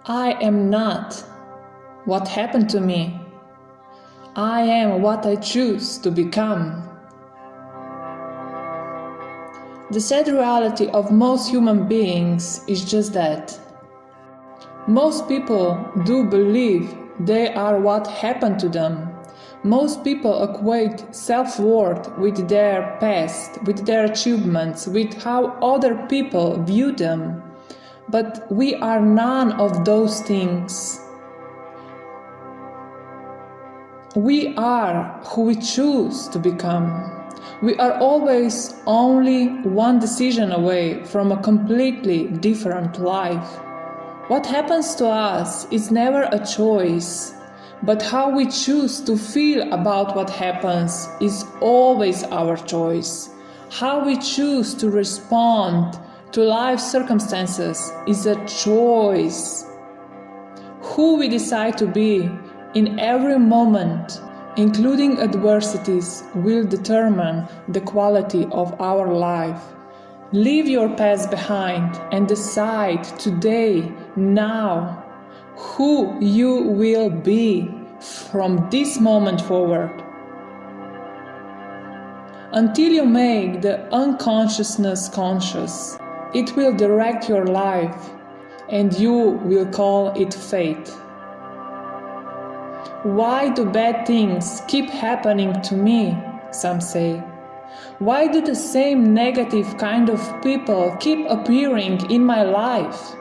I am not what happened to me. I am what I choose to become. The sad reality of most human beings is just that. Most people do believe they are what happened to them. Most people equate self-worth with their past, with their achievements, with how other people view them. But we are none of those things. We are who we choose to become. We are always only one decision away from a completely different life. What happens to us is never a choice, but how we choose to feel about what happens is always our choice. How we choose to respond to life circumstances is a choice. Who we decide to be in every moment, including adversities, will determine the quality of our life. Leave your past behind and decide today, now, who you will be from this moment forward. Until you make the unconsciousness conscious, it will direct your life, and you will call it fate. Why do bad things keep happening to me? Some say. Why do the same negative kind of people keep appearing in my life?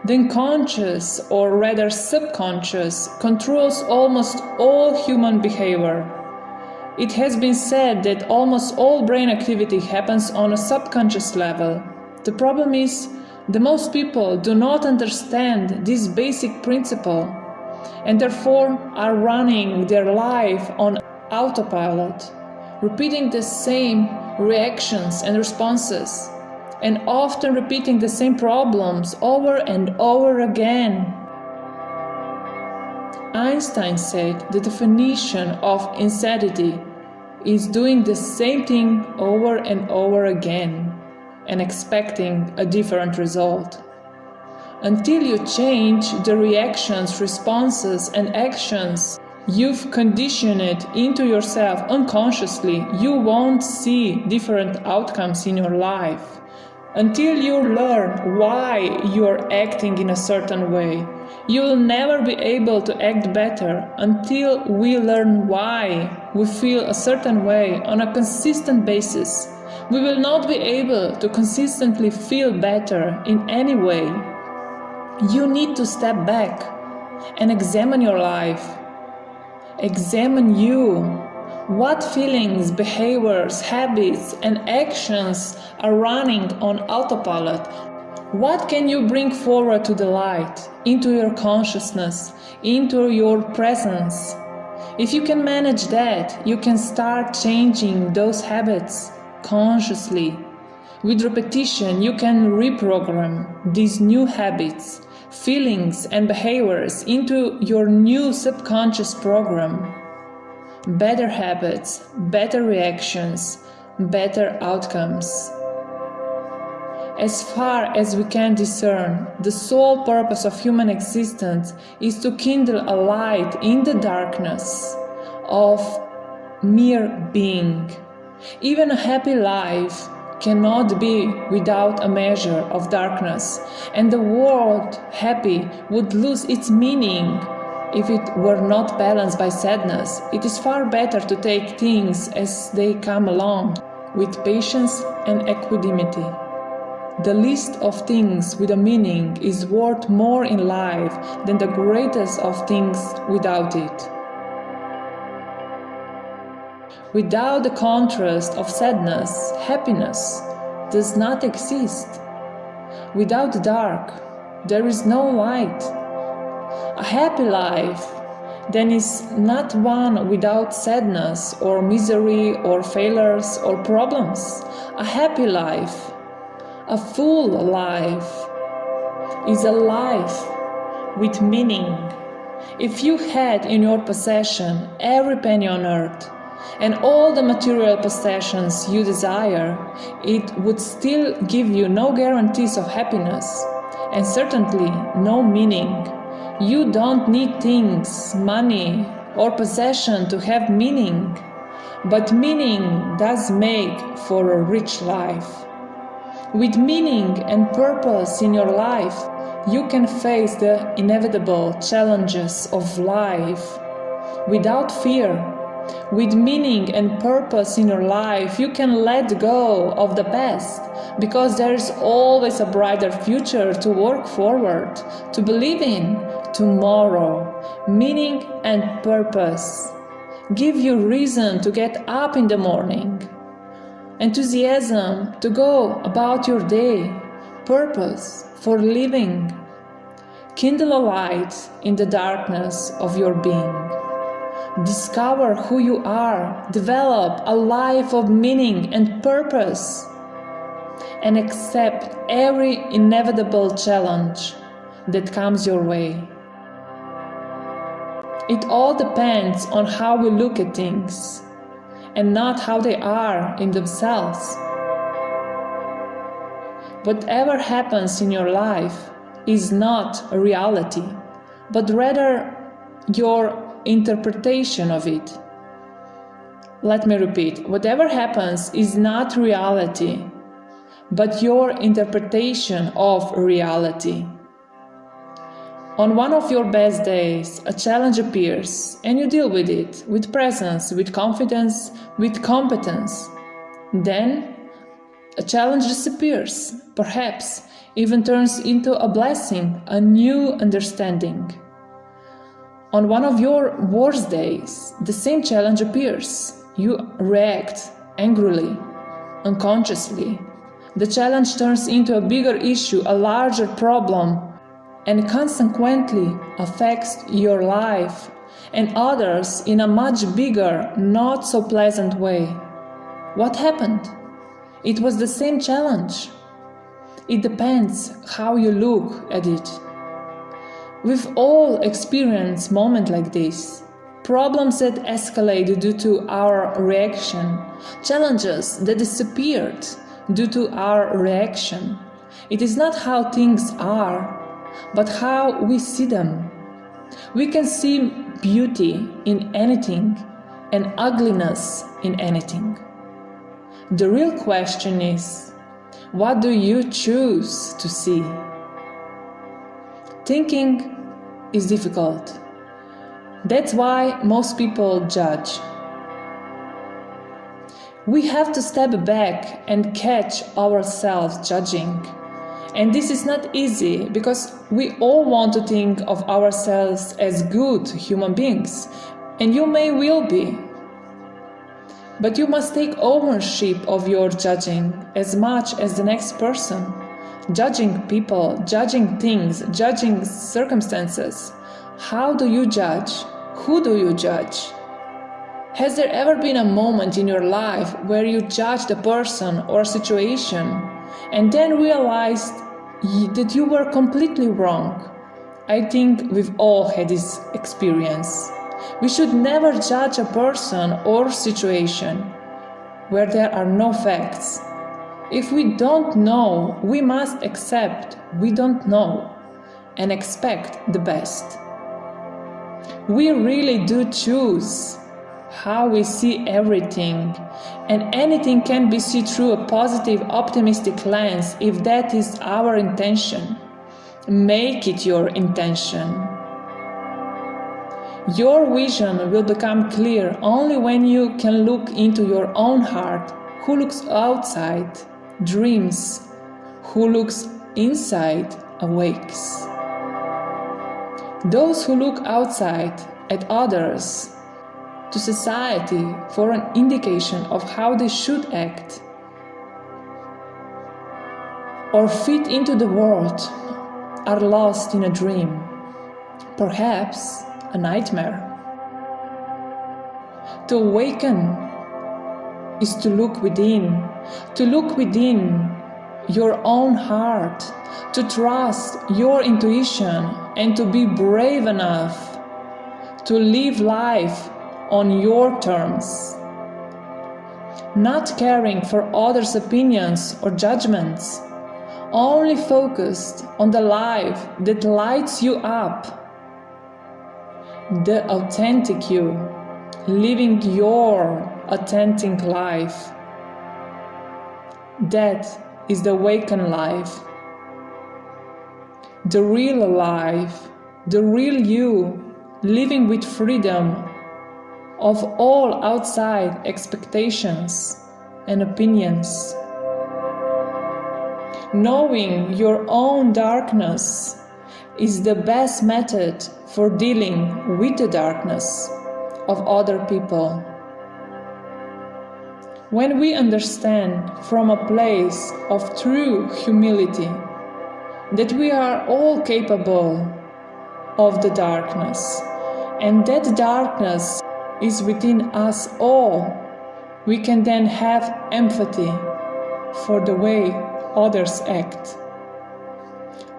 The unconscious, or rather subconscious, controls almost all human behavior. It has been said that almost all brain activity happens on a subconscious level. The problem is, that most people do not understand this basic principle, and therefore are running their life on autopilot, repeating the same reactions and responses, and often repeating the same problems over and over again. Einstein said the definition of insanity is doing the same thing over and over again and expecting a different result. Until you change the reactions, responses, and actions you've conditioned it into yourself unconsciously, you won't see different outcomes in your life. Until you learn why you're acting in a certain way, you will never be able to act better until we learn why we feel a certain way on a consistent basis. We will not be able to consistently feel better in any way. You need to step back and examine your life. Examine you. What feelings, behaviors, habits, and actions are running on autopilot? What can you bring forward to the light, into your consciousness, into your presence? If you can manage that, you can start changing those habits consciously. With repetition, you can reprogram these new habits, feelings, and behaviors into your new subconscious program. Better habits, better reactions, better outcomes. As far as we can discern, the sole purpose of human existence is to kindle a light in the darkness of mere being. Even a happy life cannot be without a measure of darkness, and the word happy would lose its meaning if it were not balanced by sadness. It is far better to take things as they come along, with patience and equanimity. The least of things with a meaning is worth more in life than the greatest of things without it. Without the contrast of sadness, happiness does not exist. Without the dark, there is no light. A happy life, then, is not one without sadness or misery or failures or problems. A happy life, a full life, is a life with meaning. If you had in your possession every penny on earth and all the material possessions you desire, it would still give you no guarantees of happiness. and certainly no meaning. You don't need things, money, or possession to have meaning, but meaning does make for a rich life. With meaning and purpose in your life, you can face the inevitable challenges of life without fear. With meaning and purpose in your life, you can let go of the past, because there is always a brighter future to work forward, to believe in tomorrow. Meaning and purpose give you reason to get up in the morning, enthusiasm to go about your day, purpose for living. Kindle a light in the darkness of your being. Discover who you are, develop a life of meaning and purpose, and accept every inevitable challenge that comes your way. It all depends on how we look at things, and not how they are in themselves. Whatever happens in your life is not a reality, but rather your interpretation of it. Let me repeat, whatever happens is not reality, but your interpretation of reality. On one of your best days, a challenge appears, and you deal with it with presence, with confidence, with competence. Then, a challenge disappears, perhaps even turns into a blessing, a new understanding. On one of your worst days, the same challenge appears. You react angrily, unconsciously. The challenge turns into a bigger issue, a larger problem, and consequently affects your life and others in a much bigger, not so pleasant way. What happened? It was the same challenge. It depends how you look at it. We've all experienced moments like this. Problems that escalate due to our reaction. Challenges that disappeared due to our reaction. It is not how things are, but how we see them. We can see beauty in anything and ugliness in anything. The real question is, what do you choose to see? Thinking is difficult. That's why most people judge. We have to step back and catch ourselves judging. And this is not easy, because we all want to think of ourselves as good human beings, and you may well be. But you must take ownership of your judging as much as the next person. Judging people, judging things, judging circumstances. How do you judge? Who do you judge? Has there ever been a moment in your life where you judged a person or situation and then realized that you were completely wrong? I think we've all had this experience. We should never judge a person or situation where there are no facts. If we don't know, we must accept we don't know and expect the best. We really do choose how we see everything, and anything can be seen through a positive, optimistic lens if that is our intention. Make it your intention. Your vision will become clear only when you can look into your own heart. Who looks outside dreams, who looks inside awakes. Those who look outside at others, to society for an indication of how they should act or fit into the world, are lost in a dream, perhaps a nightmare. To awaken is to look within your own heart, to trust your intuition, and to be brave enough to live life on your terms, not caring for others' opinions or judgments, only focused on the life that lights you up, the authentic you, living your authentic life. That is the awakened life. The real life, the real you, living with freedom of all outside expectations and opinions. Knowing your own darkness is the best method for dealing with the darkness of other people. When we understand from a place of true humility that we are all capable of the darkness, and that darkness is within us all, we can then have empathy for the way others act.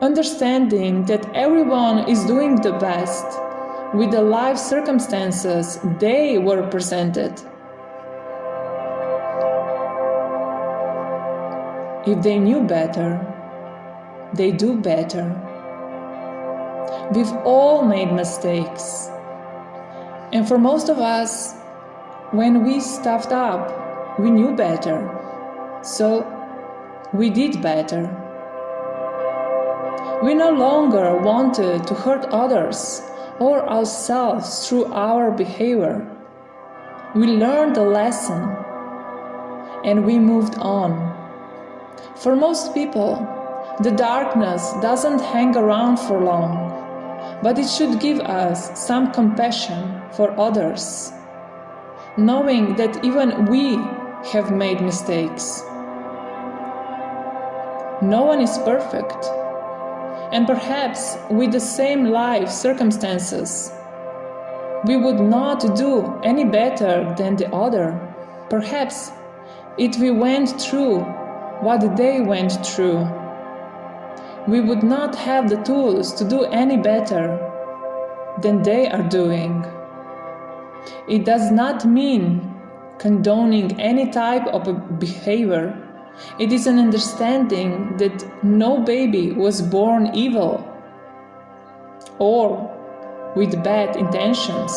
Understanding that everyone is doing the best with the life circumstances they were presented. If they knew better, they do better. We've all made mistakes. And for most of us, when we stuffed up, we knew better. So we did better. We no longer wanted to hurt others or ourselves through our behavior. We learned the lesson and we moved on. For most people, the darkness doesn't hang around for long, but it should give us some compassion for others, knowing that even we have made mistakes. No one is perfect, and perhaps with the same life circumstances, we would not do any better than the other. Perhaps if we went through what they went through, we would not have the tools to do any better than they are doing. It does not mean condoning any type of behavior. It is an understanding that no baby was born evil or with bad intentions.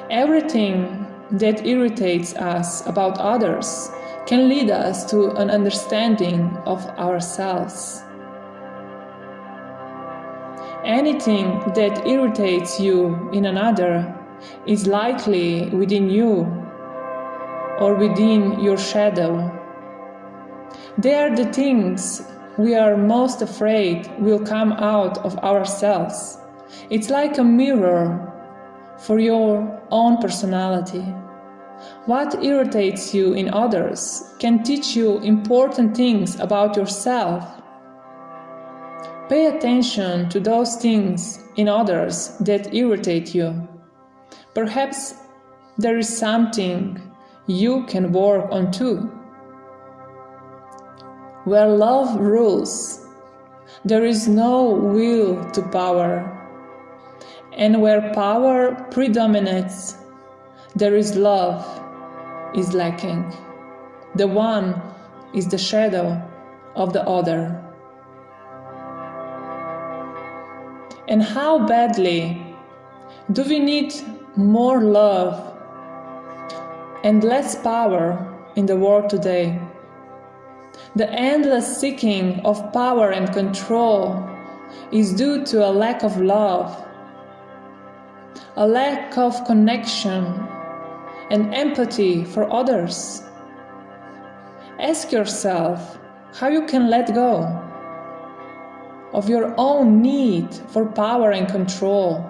Everything that irritates us about others can lead us to an understanding of ourselves. Anything that irritates you in another is likely within you or within your shadow. They are the things we are most afraid will come out of ourselves. It's like a mirror for your own personality. What irritates you in others can teach you important things about yourself. Pay attention to those things in others that irritate you. Perhaps there is something you can work on too. Where love rules, there is no will to power. And where power predominates, there is love is lacking. The one is the shadow of the other. And how badly do we need more love and less power in the world today? The endless seeking of power and control is due to a lack of love, a lack of connection and empathy for others. Ask yourself how you can let go of your own need for power and control,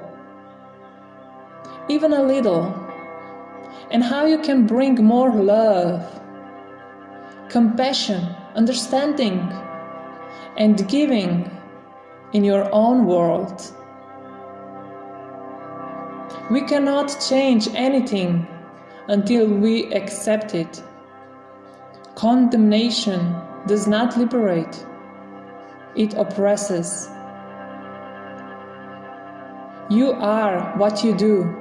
even a little, and how you can bring more love, compassion, understanding, and giving in your own world. We cannot change anything until we accept it. Condemnation does not liberate, it oppresses. You are what you do,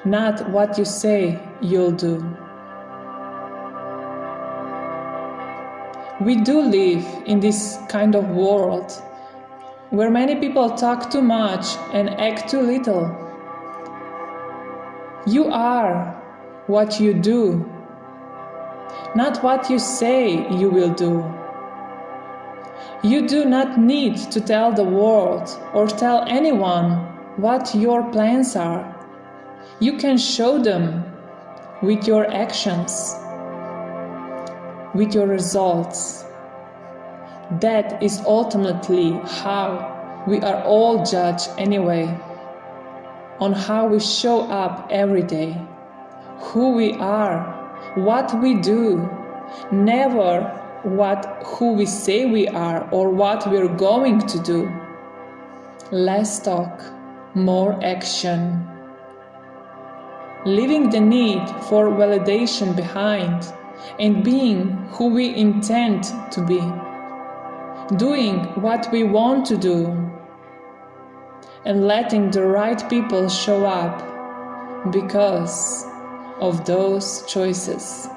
not what you say you'll do. We do live in this kind of world where many people talk too much and act too little. You are what you do, not what you say you will do. You do not need to tell the world or tell anyone what your plans are. You can show them with your actions, with your results. That is ultimately how we are all judged anyway, on how we show up every day, who we are, what we do, never who we say we are or what we're going to do. Less talk, more action. Leaving the need for validation behind and being who we intend to be. Doing what we want to do. And letting the right people show up because of those choices.